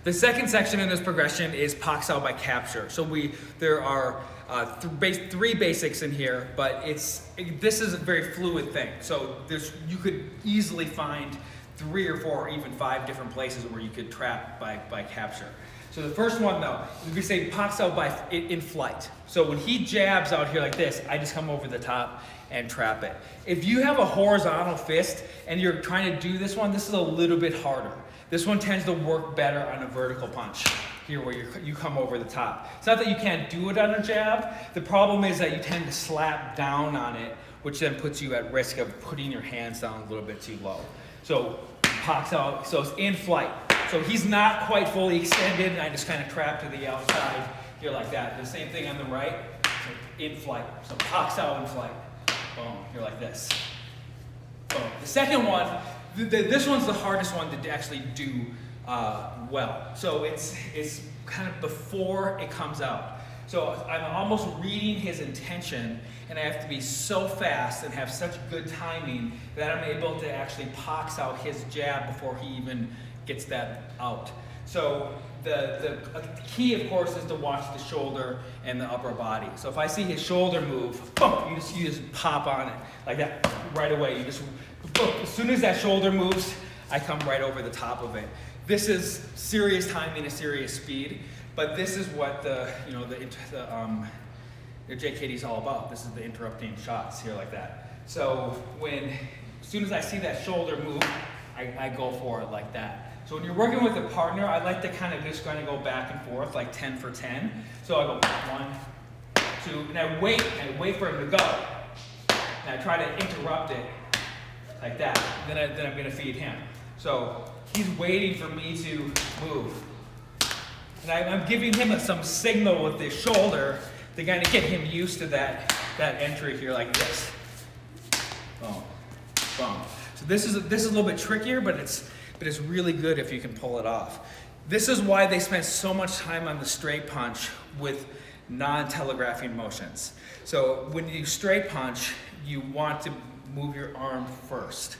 The second section in this progression is pox out by capture. So there are three basics in here, but this is a very fluid thing. So you could easily find 3 or 4 or even 5 different places where you could trap by capture. So the first one though, we say pox out in flight. So when he jabs out here like this, I just come over the top and trap it. If you have a horizontal fist and you're trying to do this one, this is a little bit harder. This one tends to work better on a vertical punch, here where you come over the top. It's not that you can't do it on a jab. The problem is that you tend to slap down on it, which then puts you at risk of putting your hands down a little bit too low. So pox out, so it's in flight. So he's not quite fully extended, and I just kind of trap to the outside here like that. The same thing on the right, so in flight. So pox out in flight. Boom, here like this. Boom. The second one, this one's the hardest one to actually do well. So it's kind of before it comes out. So I'm almost reading his intention, and I have to be so fast and have such good timing that I'm able to actually pox out his jab before he even gets that out. So the key, of course, is to watch the shoulder and the upper body. So if I see his shoulder move, boom, you just pop on it like that right away. You just boom. As soon as that shoulder moves, I come right over the top of it. This is serious timing and serious speed, but this is what the JKD is all about. This is the interrupting shots here like that. So as soon as I see that shoulder move, I go for it like that. So when you're working with a partner, I like to kind of go back and forth like 10 for 10. So I go 1, 2, and I wait for him to go. And I try to interrupt it like that. Then I'm going to feed him. So he's waiting for me to move. And I'm giving him some signal with his shoulder to kind of get him used to that entry here like this. Boom, boom. So this is a little bit trickier, but it's really good if you can pull it off. This is why they spend so much time on the straight punch with non-telegraphing motions. So when you straight punch, you want to move your arm first.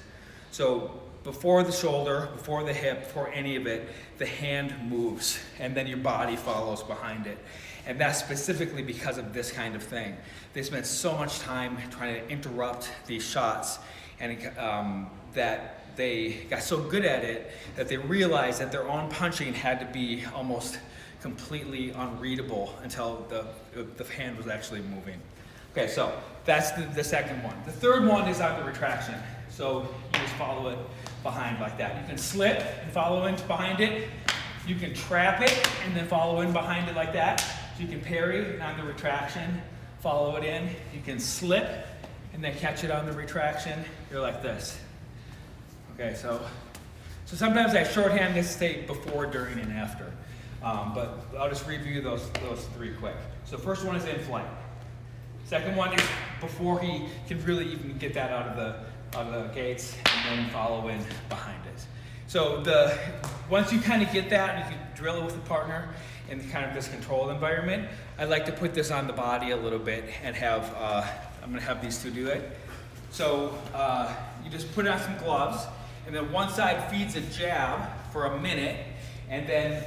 So before the shoulder, before the hip, before any of it, the hand moves, and then your body follows behind it. And that's specifically because of this kind of thing. They spend so much time trying to interrupt these shots, and that they got so good at it that they realized that their own punching had to be almost completely unreadable until the hand was actually moving. Okay, so that's the second one. The third one is on the retraction. So you just follow it behind like that. You can slip and follow in behind it. You can trap it and then follow in behind it like that. So you can parry on the retraction, follow it in. You can slip and then catch it on the retraction. You're like this. Okay, so sometimes I shorthand this state before, during, and after. But I'll just review those 3 quick. So first one is in flight. Second one is before he can really even get that out of the gates, and then follow in behind it. So once you kind of get that, and you can drill it with a partner in kind of this controlled environment, I like to put this on the body a little bit and I'm gonna have these two do it. So you just put on some gloves, and then one side feeds a jab for a minute, and then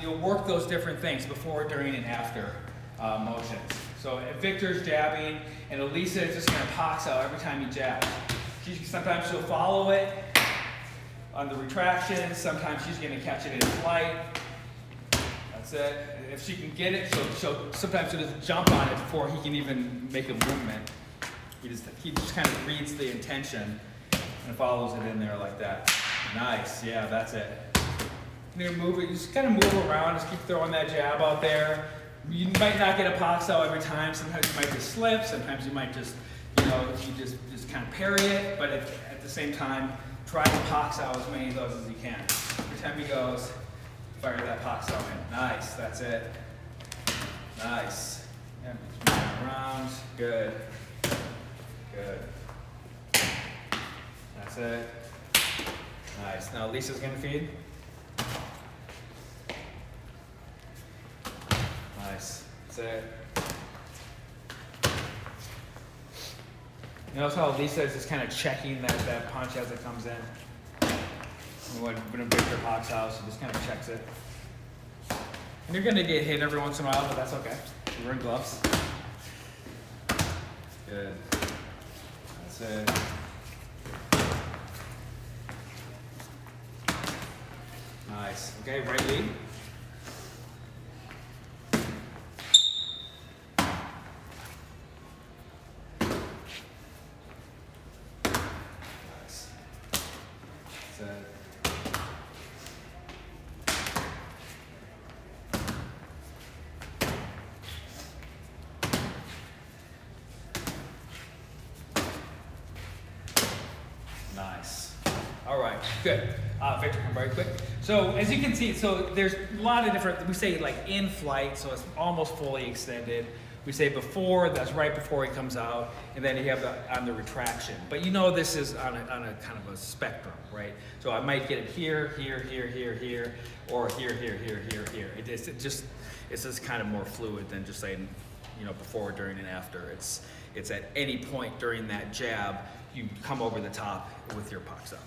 you'll work those different things before, during, and after motions. So Victor's jabbing, and Elisa is just gonna pox out every time he jabs. Sometimes she'll follow it on the retraction, sometimes she's gonna catch it in flight. That's it. If she can get it, sometimes she'll just jump on it before he can even make a movement. He just kind of reads the intention and follows it in there like that. Nice, yeah, that's it. You just kind of move around, just keep throwing that jab out there. You might not get a pox out every time. Sometimes you might just slip, sometimes you might just, you just kind of parry it, but at the same time, try to pox out as many of those as you can. Every time he goes, fire that pox out in. Nice, that's it. Nice. Yeah, just moving around, good. Good. That's it. Nice. Now Lisa's gonna feed. Nice. That's it. Notice how Lisa is just kind of checking that punch as it comes in. When a Victor pox out, she just kind of checks it. And you're gonna get hit every once in a while, but that's okay. You're wearing gloves. Good. That's it. Nice. Okay, right lead. Nice. That's it. Nice. All right, good. Victor, come very quick. So as you can see, so there's a lot of different, we say like in flight, so it's almost fully extended. We say before, that's right before he comes out, and then you have on the retraction. But you know this is on a kind of a spectrum, right? So I might get it here, here, here, here, here, or here, here, here, here, here. It's just kind of more fluid than just saying, you know, before, during, and after. It's at any point during that jab, you come over the top with your pucks up.